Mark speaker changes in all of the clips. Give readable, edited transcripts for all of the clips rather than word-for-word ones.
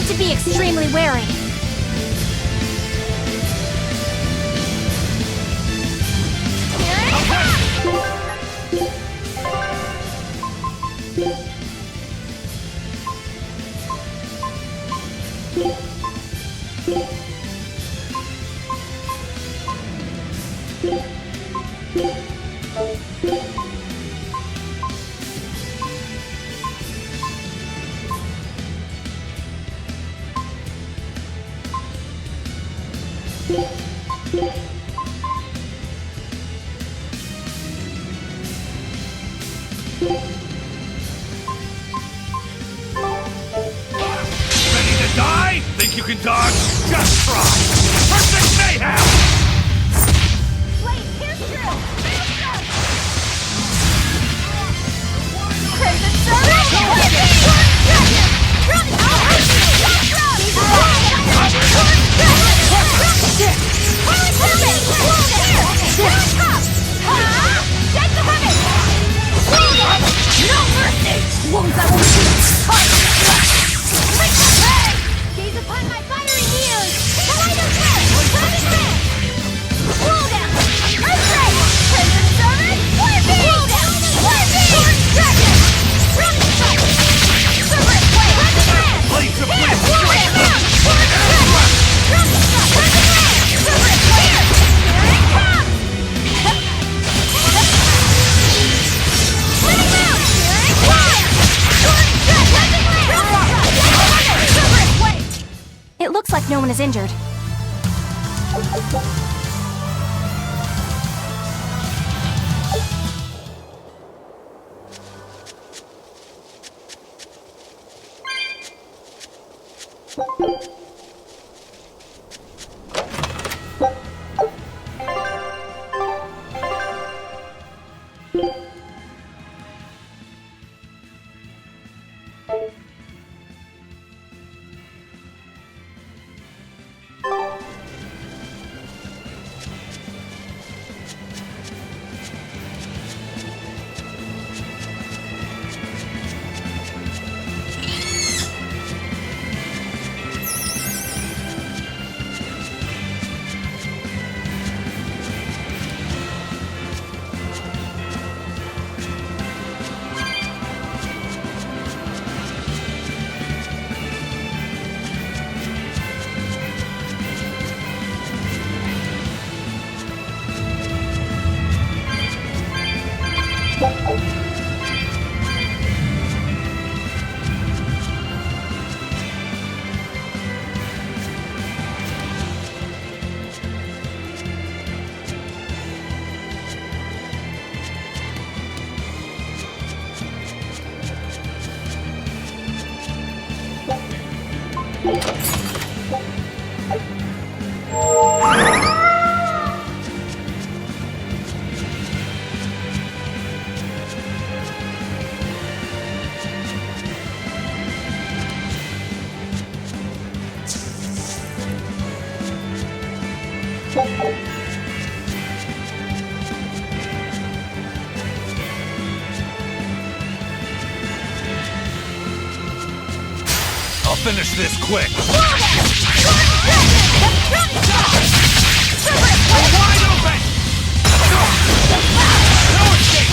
Speaker 1: need to be extremely wary.
Speaker 2: Ready to die? Think you can dodge? Just try! Perfect mayhem!
Speaker 1: Wait, here's Drew! Crimson no mercy! Wounds I won't gaze upon my fiery ears! Collider Test! Planet Test! Roll down! Earthquake! Crimson Servant! Warbeam! Roll down! Warbeam! Sword Dragon! Running Strike! Super Flame! Crimson Land!
Speaker 2: Blades of
Speaker 1: Here!
Speaker 2: Bliss!
Speaker 1: Sword Down! Sword Dragon! Running Strike! Crimson Land! Super Flame! Here it comes! Let it go! Here it comes! Sword Dragon! Super Flame! It looks like no one is injured.
Speaker 2: I'll finish this quick! Wide open! No escape!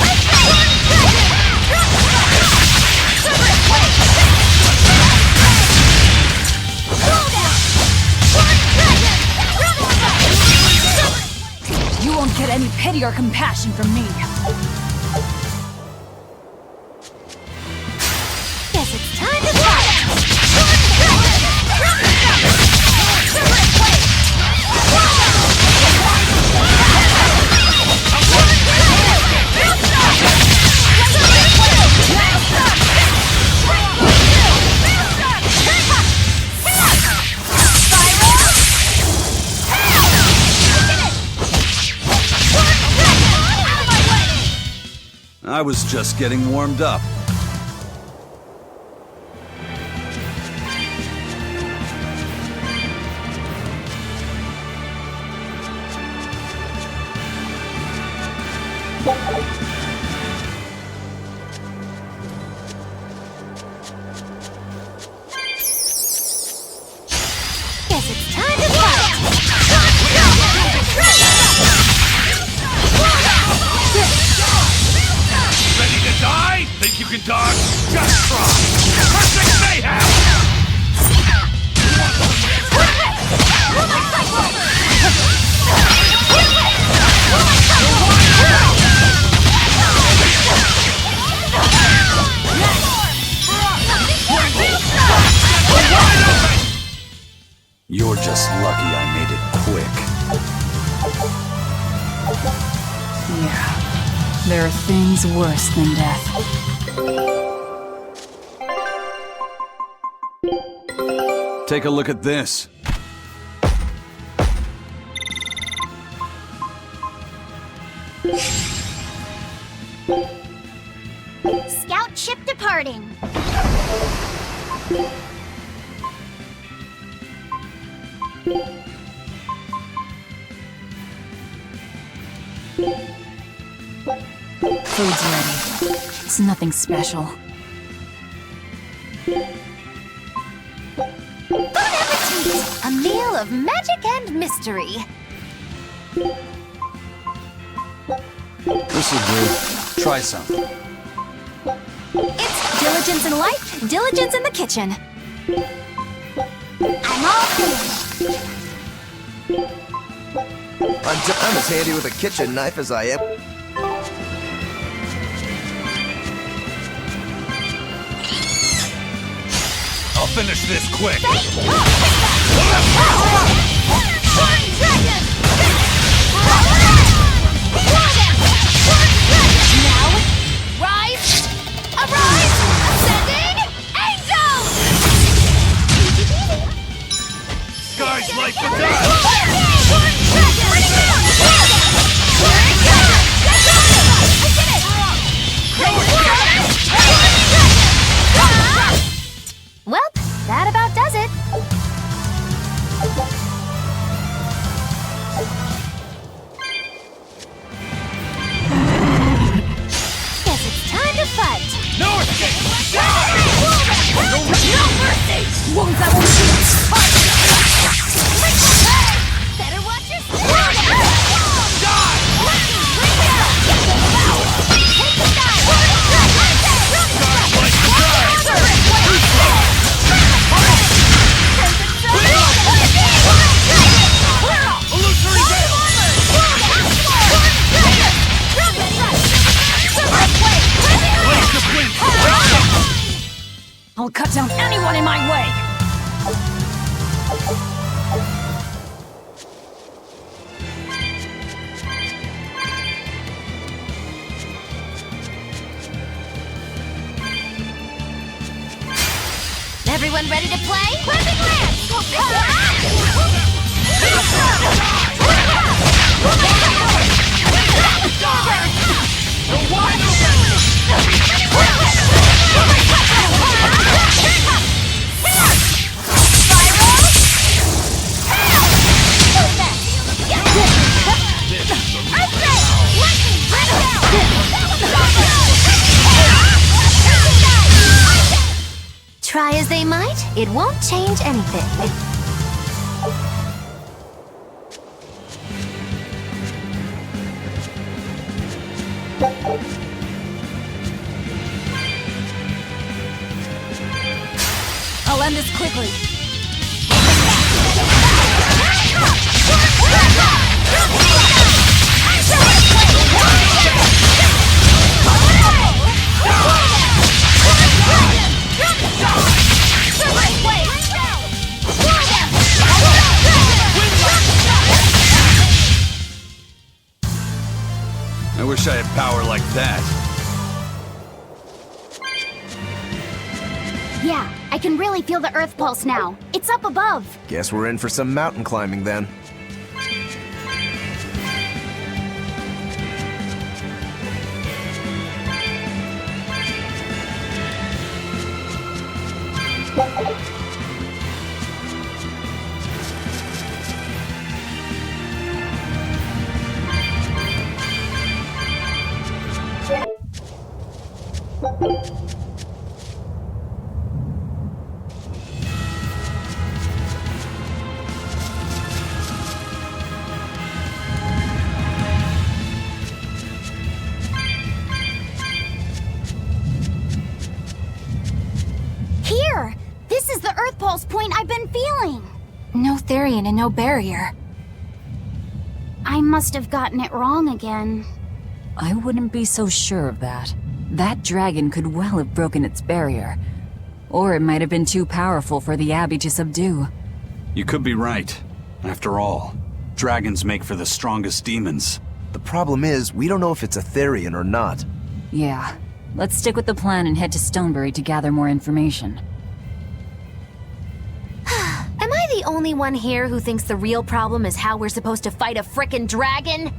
Speaker 1: You won't get any pity or compassion from me. Guess it's time to fight!
Speaker 2: I was just getting warmed up. Just lucky I made it quick.
Speaker 3: Yeah. There are things worse than death.
Speaker 2: Take a look at this.
Speaker 1: Scout ship departing.
Speaker 3: Food's ready. It's nothing special.
Speaker 1: Bon appetit! A meal of magic and mystery.
Speaker 2: This'll do. Try some.
Speaker 1: It's diligence in life, diligence in the kitchen. I'm all finished.
Speaker 4: I'm as handy with a kitchen knife as I am.
Speaker 2: I'll finish this quick.
Speaker 1: Now, rise, arise, ascending, angels!
Speaker 2: Guys, like the dust!
Speaker 1: Well, that about does it. Guess it's time to fight.
Speaker 2: No escape!
Speaker 1: No mercy! Wounds that won't shoot! Better watch your step!
Speaker 2: Die!
Speaker 1: Take the side!
Speaker 2: Guys, like the dust! Illusory veil! Blaze of wind!
Speaker 3: I'll cut down anyone in my way!
Speaker 1: Everyone ready to play? Clipping lance!
Speaker 2: You're wide open!
Speaker 1: Try as they might, it won't change anything.
Speaker 3: I'll end this quickly.
Speaker 2: I wish I had power like that.
Speaker 1: Yeah, I can really feel the Earth pulse now. It's up above.
Speaker 4: Guess we're in for some mountain climbing then.
Speaker 1: Here! This is the Earth pulse point I've been feeling.
Speaker 3: No Therion and no barrier.
Speaker 1: I must have gotten it wrong again.
Speaker 3: I wouldn't be so sure of that. That dragon could well have broken its barrier. Or it might have been too powerful for the Abbey to subdue.
Speaker 2: You could be right. After all, dragons make for the strongest demons.
Speaker 4: The problem is, we don't know if it's a Therion or not.
Speaker 3: Yeah. Let's stick with the plan and head to Stonebury to gather more information.
Speaker 1: Am I the only one here who thinks the real problem is how we're supposed to fight a frickin' dragon?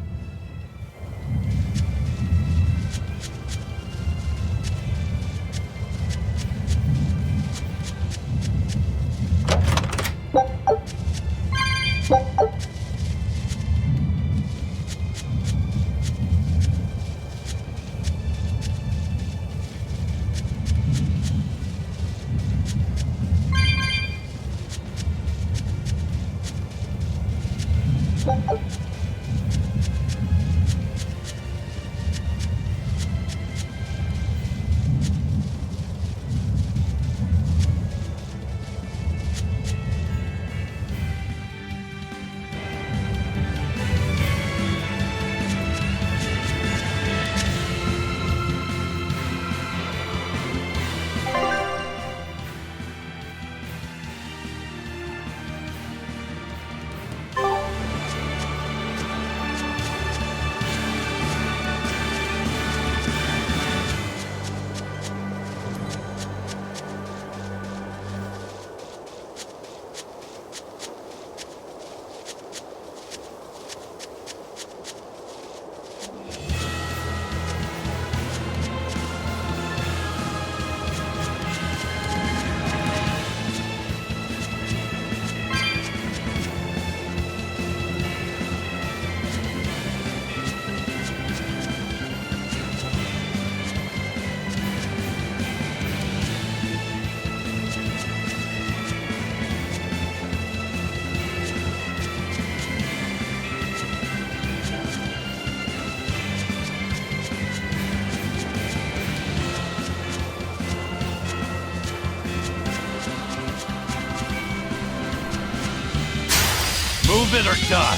Speaker 2: Move it or die.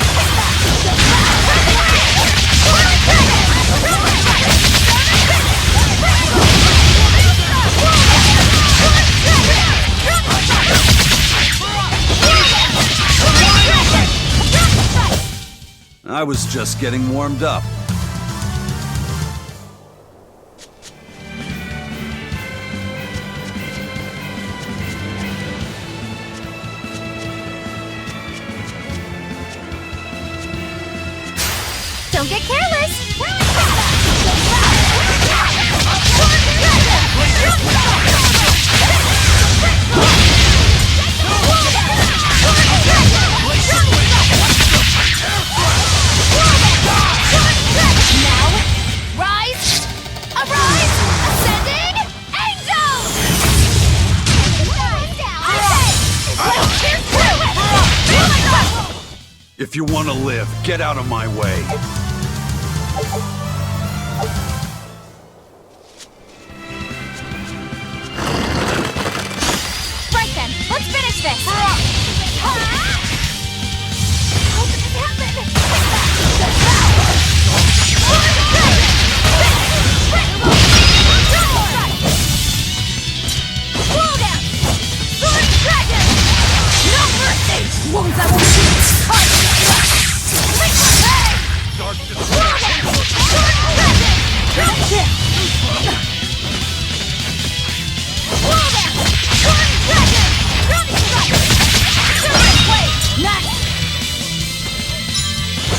Speaker 2: I was just getting warmed up.
Speaker 1: Don't get careless! Now, rise! Arise! Ascending! Angels!
Speaker 2: If you want to live, get out of my way.
Speaker 1: Right then, let's finish this! How did this happen? Roll down! Sword dragon! No mercy! Wounds I will shoot! Make my way!
Speaker 2: Dark
Speaker 1: Roll down! Sword dragon! Roll down! Roll down! Sword dragon! Running strike! Survive way! Next!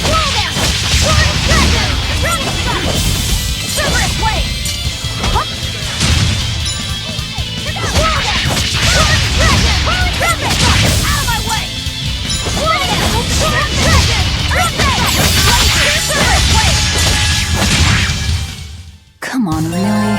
Speaker 1: Roll down! Sword dragon! Running strike! Survive way! Roll down! Sword dragon! Running strike! Out of my way! Roll down! Sword dragon! Running strike! Survive way!
Speaker 3: Come on, really?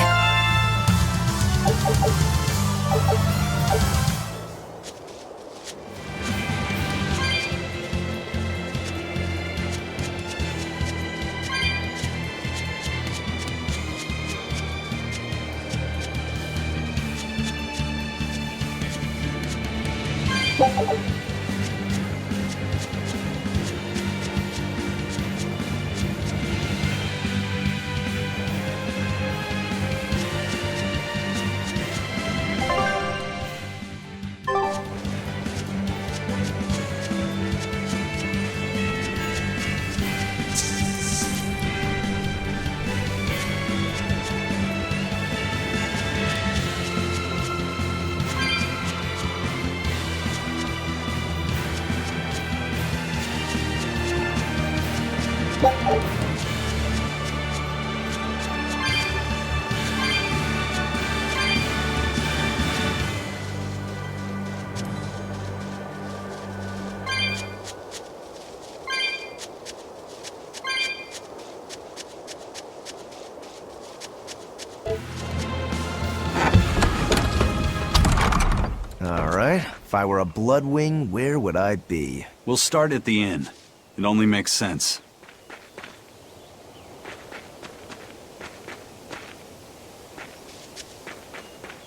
Speaker 4: If I were a Bloodwing, where would I be?
Speaker 5: We'll start at the inn. It only makes sense.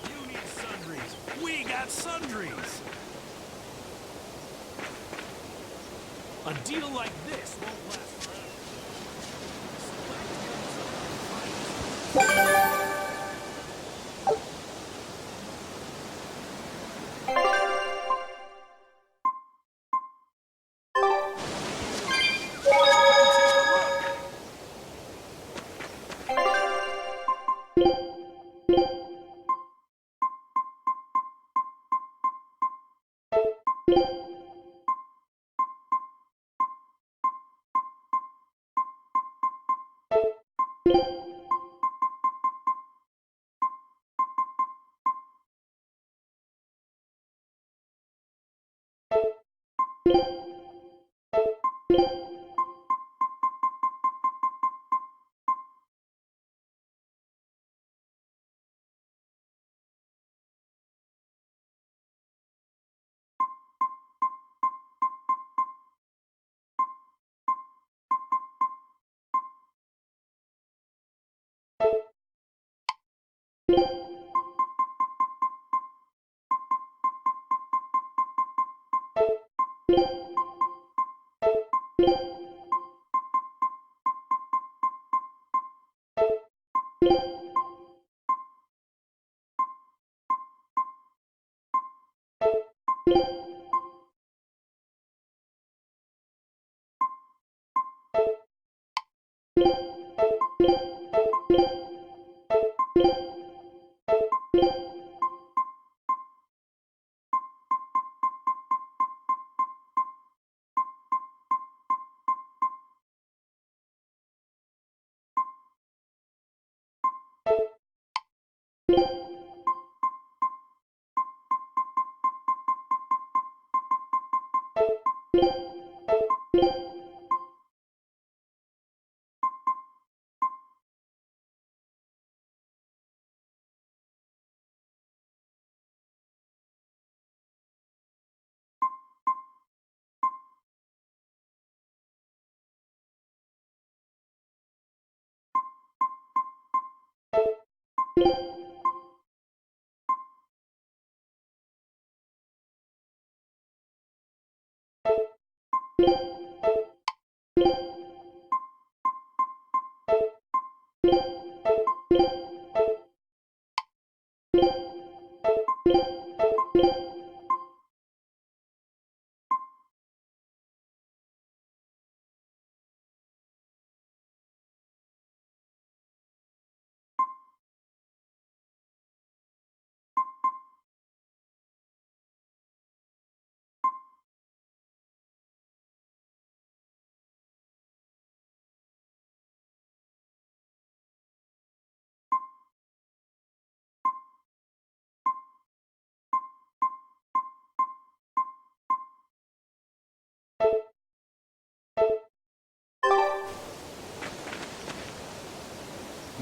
Speaker 2: You need sundries. We got sundries. A deal like this won't last forever.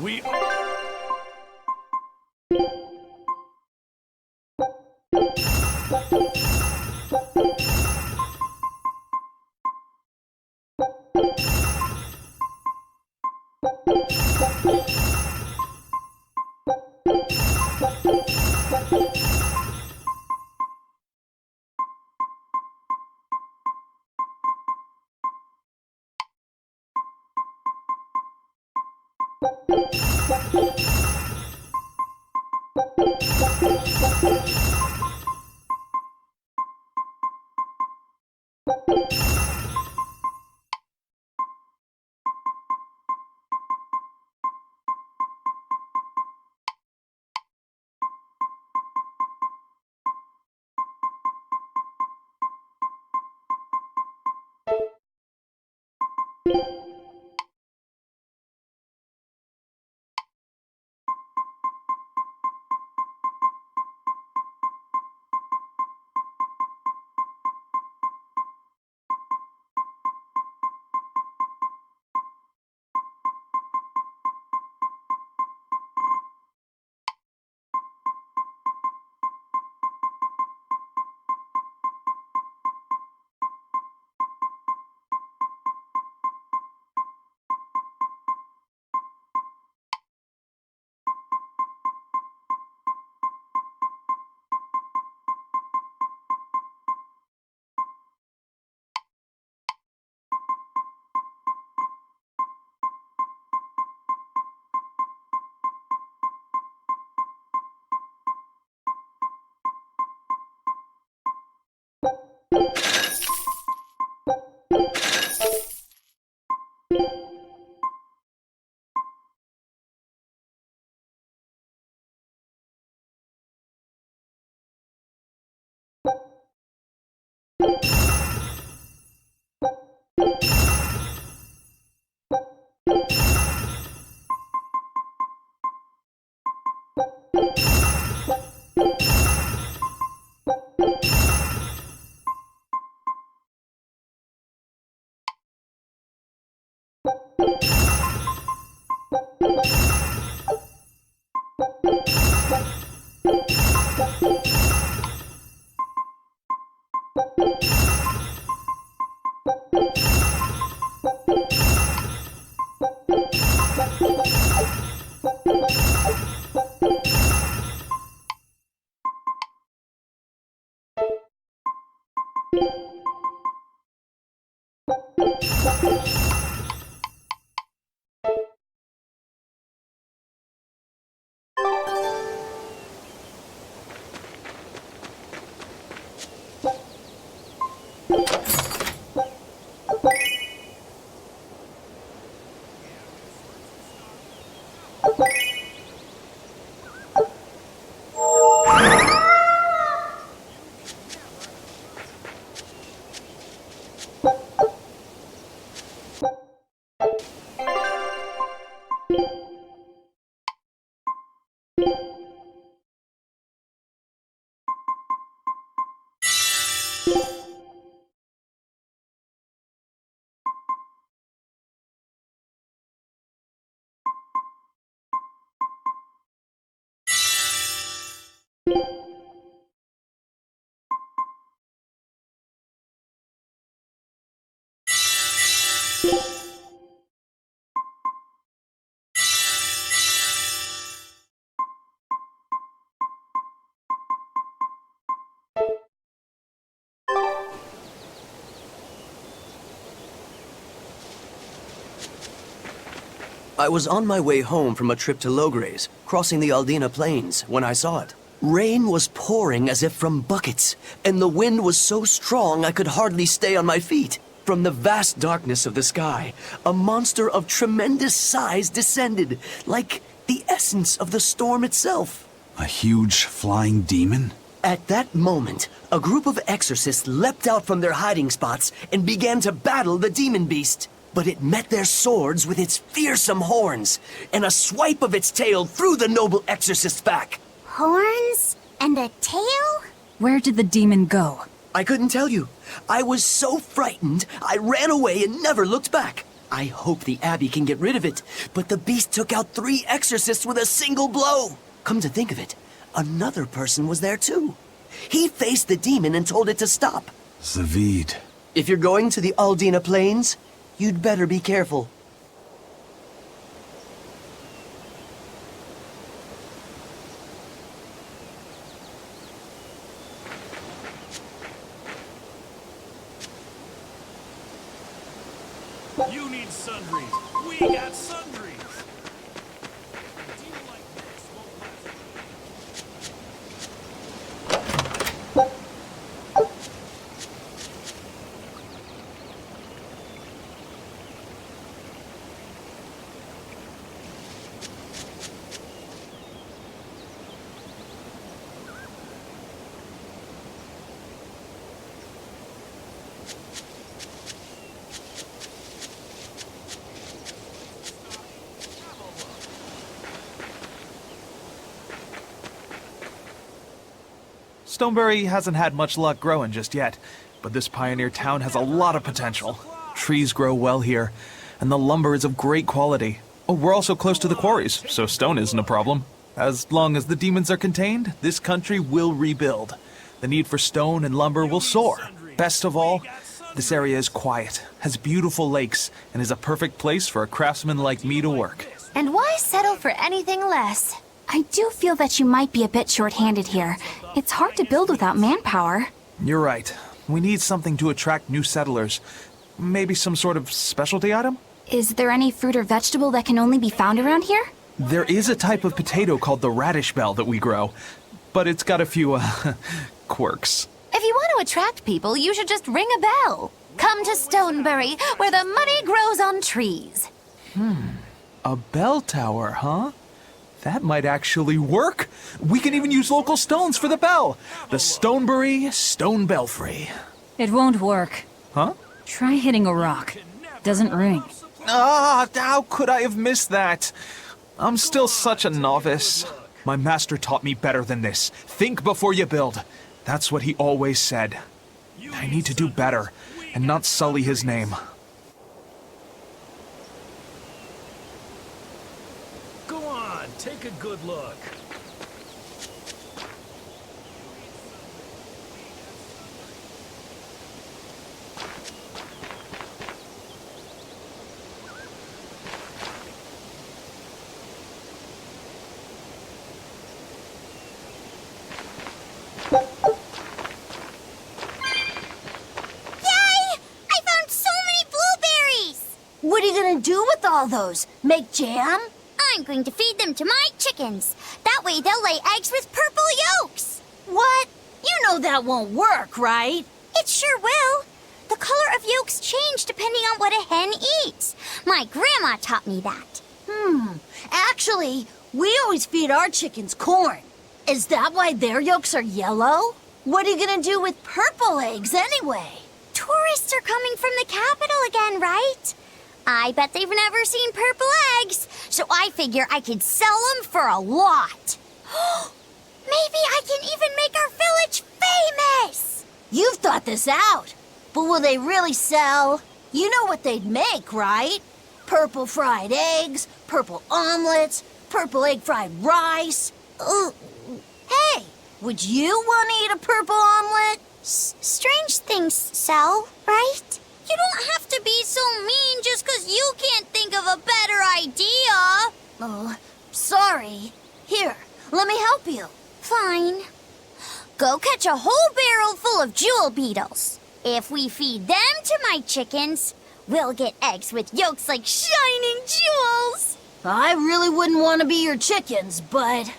Speaker 2: We
Speaker 4: I was on my way home from a trip to Logres, crossing the Aldina plains, when I saw it. Rain was pouring as if from buckets, and the wind was so strong I could hardly stay on my feet. From the vast darkness of the sky, a monster of tremendous size descended, like the essence of the storm itself.
Speaker 5: A huge flying demon?
Speaker 4: At that moment, a group of exorcists leapt out from their hiding spots and began to battle the demon beast. But it met their swords with its fearsome horns, and a swipe of its tail threw the noble exorcist's back.
Speaker 1: Horns? And a tail?
Speaker 3: Where did the demon go?
Speaker 4: I couldn't tell you. I was so frightened, I ran away and never looked back. I hope the Abbey can get rid of it, but the beast took out 3 exorcists with a single blow. Come to think of it, another person was there too. He faced the demon and told it to stop.
Speaker 5: Zavid.
Speaker 4: If you're going to the Aldina Plains, you'd better be careful.
Speaker 2: You need sundries. We got sundries. A deal like this won't last.
Speaker 6: Stonebury hasn't had much luck growing just yet, but this pioneer town has a lot of potential. Trees grow well here, and the lumber is of great quality. Oh, we're also close to the quarries, so stone isn't a problem. As long as the demons are contained, this country will rebuild. The need for stone and lumber will soar. Best of all, this area is quiet, has beautiful lakes, and is a perfect place for a craftsman like me to work.
Speaker 1: And why settle for anything less? I do feel that you might be a bit short-handed here. It's hard to build without manpower.
Speaker 6: You're right. We need something to attract new settlers. Maybe some sort of specialty item?
Speaker 1: Is there any fruit or vegetable that can only be found around here?
Speaker 6: There is a type of potato called the radish bell that we grow, but it's got a few, quirks.
Speaker 1: If you want to attract people, you should just ring a bell. Come to Stonebury, where the money grows on trees.
Speaker 6: A bell tower, huh? That might actually work. We can even use local stones for the bell. The Stonebury Stone Belfry.
Speaker 3: It won't work.
Speaker 6: Huh?
Speaker 3: Try hitting a rock. Doesn't ring.
Speaker 6: Ah, how could I have missed that? I'm still such a novice. My master taught me better than this. Think before you build. That's what he always said. I need to do better and not sully his name.
Speaker 2: Go on, take a good look.
Speaker 1: What are you gonna do with all those? Make jam? I'm going to feed them to my chickens. That way they'll lay eggs with purple yolks. What? You know that won't work, right? It sure will. The color of yolks change depending on what a hen eats. My grandma taught me that. Actually, we always feed our chickens corn. Is that why their yolks are yellow? What are you gonna do with purple eggs anyway? Tourists are coming from the capital again, right? I bet they've never seen purple eggs, so I figure I could sell them for a lot. Maybe I can even make our village famous! You've thought this out, but will they really sell? You know what they'd make, right? Purple fried eggs, purple omelets, purple egg fried rice. Hey, would you want to eat a purple omelet? Strange things sell, right? You don't have to be so mean just 'cause you can't think of a better idea. Oh, sorry. Here, let me help you. Fine. Go catch a whole barrel full of jewel beetles. If we feed them to my chickens, we'll get eggs with yolks like shining jewels. I really wouldn't want to be your chickens, but...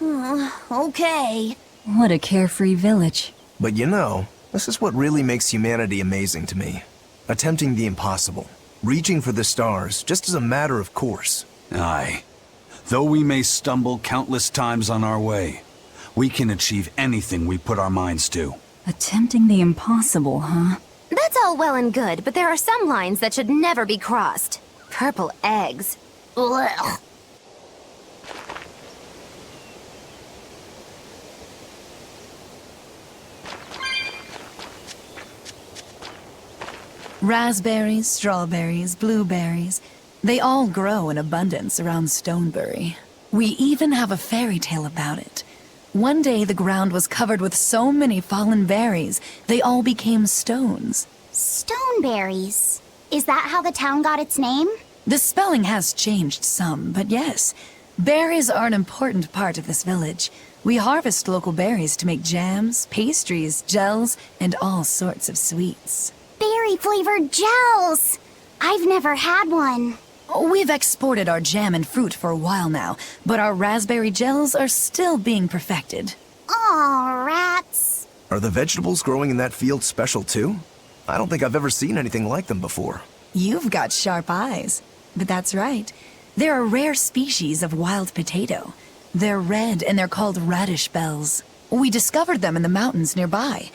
Speaker 1: okay.
Speaker 3: What a carefree village.
Speaker 7: But you know, this is what really makes humanity amazing to me. Attempting the impossible. Reaching for the stars, just as a matter of course.
Speaker 5: Aye. Though we may stumble countless times on our way, we can achieve anything we put our minds to.
Speaker 3: Attempting the impossible, huh?
Speaker 8: That's all well and good, but there are some lines that should never be crossed. Purple eggs.
Speaker 1: Ugh.
Speaker 3: Raspberries, strawberries, blueberries, they all grow in abundance around Stonebury. We even have a fairy tale about it. One day the ground was covered with so many fallen berries, they all became stones.
Speaker 1: Stoneberries. Is that how the town got its name?
Speaker 3: The spelling has changed some, but yes. Berries are an important part of this village. We harvest local berries to make jams, pastries, gels, and all sorts of sweets.
Speaker 1: Berry-flavored gels! I've never had one.
Speaker 3: We've exported our jam and fruit for a while now, but our raspberry gels are still being perfected.
Speaker 1: Aw, rats.
Speaker 7: Are the vegetables growing in that field special too? I don't think I've ever seen anything like them before.
Speaker 3: You've got sharp eyes. But that's right. They're a rare species of wild potato. They're red and they're called radish bells. We discovered them in the mountains nearby.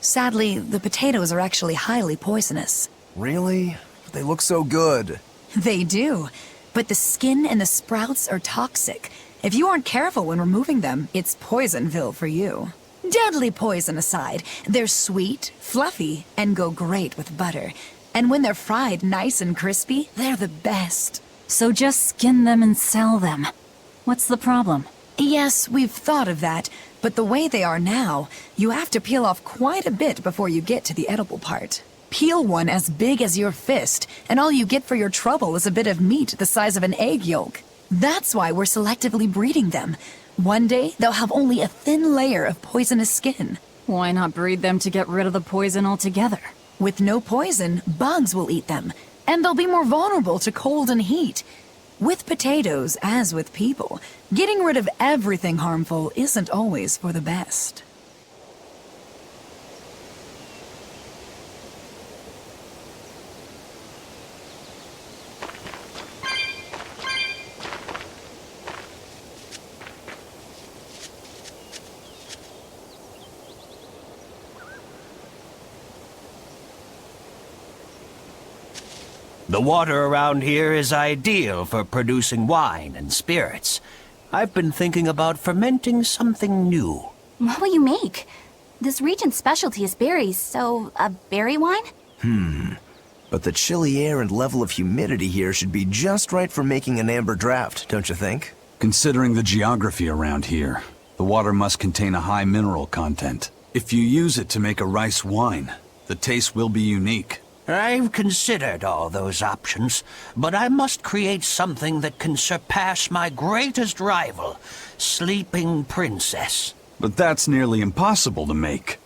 Speaker 3: Sadly, the potatoes are actually highly poisonous.
Speaker 7: Really? They look so good.
Speaker 3: They do, but the skin and the sprouts are toxic. If you aren't careful when removing them, it's Poisonville for you. Deadly poison aside, they're sweet, fluffy, and go great with butter. And when they're fried nice and crispy, they're the best. So just skin them and sell them. What's the problem? Yes, we've thought of that, but the way they are now, you have to peel off quite a bit before you get to the edible part. Peel one as big as your fist, and all you get for your trouble is a bit of meat the size of an egg yolk. That's why we're selectively breeding them. One day, they'll have only a thin layer of poisonous skin. Why not breed them to get rid of the poison altogether? With no poison, bugs will eat them, and they'll be more vulnerable to cold and heat. With potatoes, as with people, getting rid of everything harmful isn't always for the best.
Speaker 9: The water around here is ideal for producing wine and spirits. I've been thinking about fermenting something new.
Speaker 8: What will you make? This region's specialty is berries, so a berry wine?
Speaker 7: But the chilly air and level of humidity here should be just right for making an amber draft, don't you think?
Speaker 5: Considering the geography around here, the water must contain a high mineral content. If you use it to make a rice wine, the taste will be unique.
Speaker 9: I've considered all those options, but I must create something that can surpass my greatest rival, Sleeping Princess.
Speaker 5: But that's nearly impossible to make.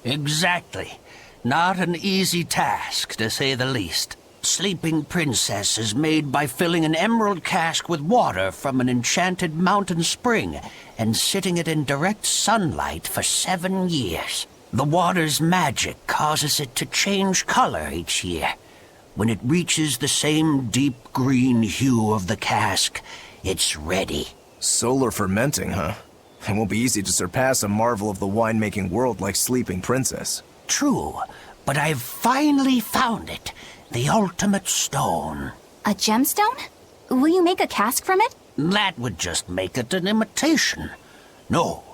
Speaker 9: Exactly. Not an easy task, to say the least. Sleeping Princess is made by filling an emerald cask with water from an enchanted mountain spring and sitting it in direct sunlight for 7 years. The water's magic causes it to change color each year. When it reaches the same deep green hue of the cask, it's ready.
Speaker 7: Solar fermenting, huh? It won't be easy to surpass a marvel of the winemaking world like Sleeping Princess.
Speaker 9: True, but I've finally found it. The ultimate stone.
Speaker 8: A gemstone? Will you make a cask from it?
Speaker 9: That would just make it an imitation. No,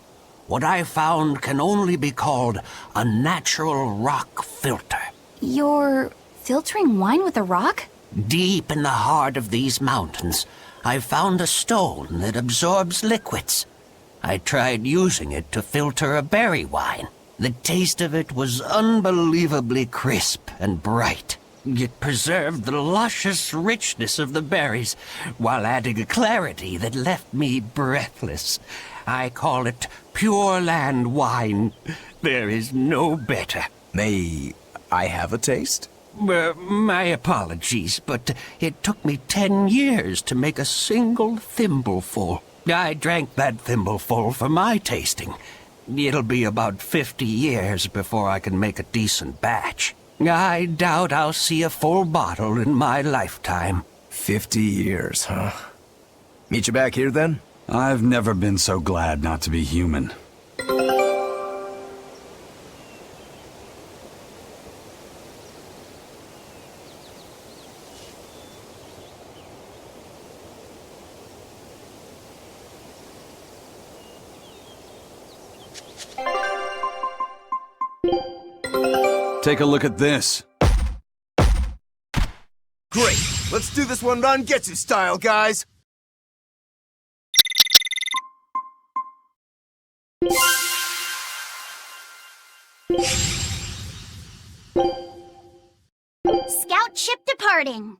Speaker 9: what I found can only be called a natural rock filter.
Speaker 8: You're filtering wine with a rock?
Speaker 9: Deep in the heart of these mountains, I found a stone that absorbs liquids. I tried using it to filter a berry wine. The taste of it was unbelievably crisp and bright. It preserved the luscious richness of the berries, while adding a clarity that left me breathless. I call it Pure Land wine. There is no better.
Speaker 7: May I have a taste?
Speaker 9: My apologies, but it took me 10 years to make a single thimbleful. I drank that thimbleful for my tasting. It'll be about 50 years before I can make a decent batch. I doubt I'll see a full bottle in my lifetime.
Speaker 7: 50 years, huh? Meet you back here then?
Speaker 5: I've never been so glad not to be human. Take a look at this.
Speaker 7: Great! Let's do this one Rangetsu style, guys!
Speaker 1: Scout ship departing.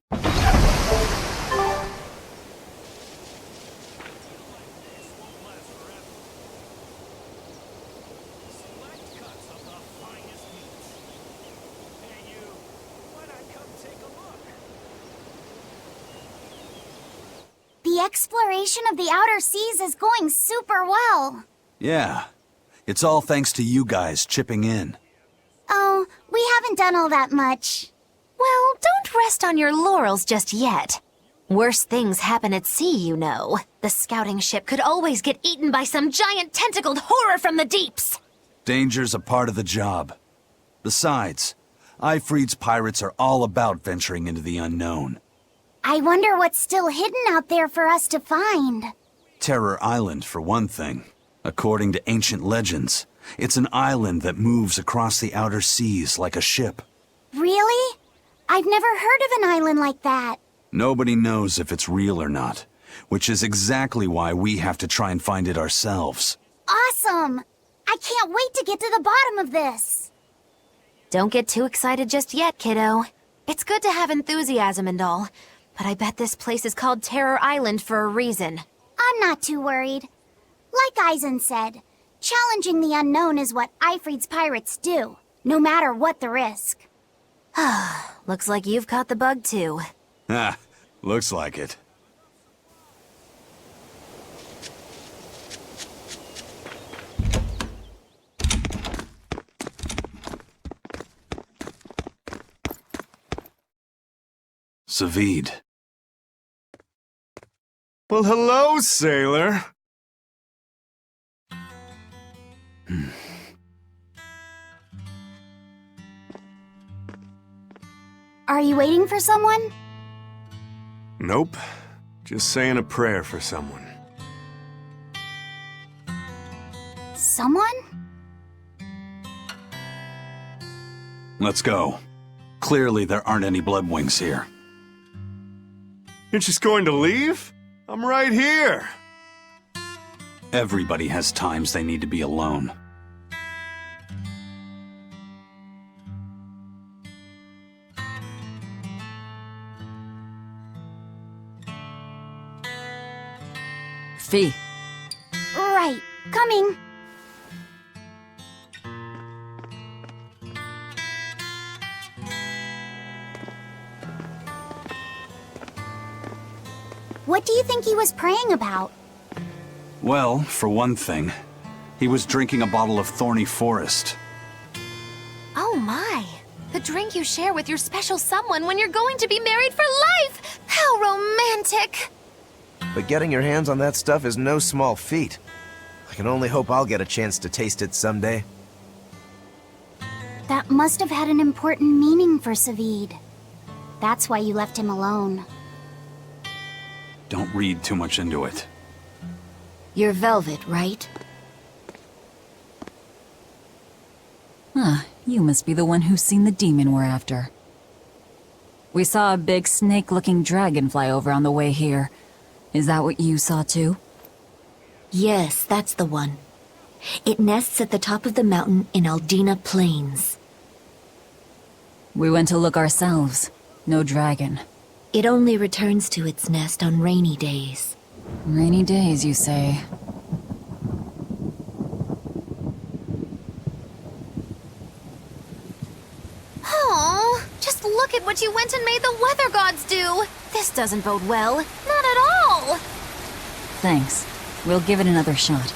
Speaker 1: The exploration of the outer seas is going super well.
Speaker 5: Yeah, it's all thanks to you guys chipping in.
Speaker 1: Oh, we haven't done all that much.
Speaker 8: Well, don't rest on your laurels just yet. Worse things happen at sea, you know. The scouting ship could always get eaten by some giant tentacled horror from the deeps.
Speaker 5: Danger's a part of the job. Besides, Eifried's pirates are all about venturing into the unknown.
Speaker 1: I wonder what's still hidden out there for us to find.
Speaker 5: Terror Island, for one thing. According to ancient legends, it's an island that moves across the outer seas like a ship.
Speaker 1: Really? I've never heard of an island like that.
Speaker 5: Nobody knows if it's real or not, which is exactly why we have to try and find it ourselves.
Speaker 1: Awesome! I can't wait to get to the bottom of this.
Speaker 8: Don't get too excited just yet, kiddo. It's good to have enthusiasm and all, but I bet this place is called Terror Island for a reason.
Speaker 1: I'm not too worried. Like Eisen said, challenging the unknown is what Eifried's pirates do, no matter what the risk.
Speaker 8: Looks like you've caught the bug too.
Speaker 5: Ah, looks like it. Savid.
Speaker 10: Well, hello, sailor.
Speaker 1: Are you waiting for someone?
Speaker 10: Nope. Just saying a prayer for someone.
Speaker 1: Someone?
Speaker 5: Let's go. Clearly there aren't any Bloodwings here.
Speaker 10: You're just going to leave? I'm right here.
Speaker 5: Everybody has times they need to be alone.
Speaker 3: Fee.
Speaker 1: Right. Coming. What do you think he was praying about?
Speaker 5: Well, for one thing, he was drinking a bottle of Thorny Forest.
Speaker 8: Oh my! The drink you share with your special someone when you're going to be married for life! How romantic!
Speaker 7: But getting your hands on that stuff is no small feat. I can only hope I'll get a chance to taste it someday.
Speaker 1: That must have had an important meaning for Savid. That's why you left him alone.
Speaker 5: Don't read too much into it.
Speaker 8: You're Velvet, right?
Speaker 3: Huh, you must be the one who's seen the demon we're after. We saw a big snake-looking dragon fly over on the way here. Is that what you saw too?
Speaker 8: Yes, that's the one. It nests at the top of the mountain in Aldina Plains.
Speaker 3: We went to look ourselves. No dragon.
Speaker 8: It only returns to its nest on rainy days.
Speaker 3: Rainy days, you say.
Speaker 8: Oh, just look at what you went and made the weather gods do! This doesn't bode well. Not at all!
Speaker 3: Thanks. We'll give it another shot.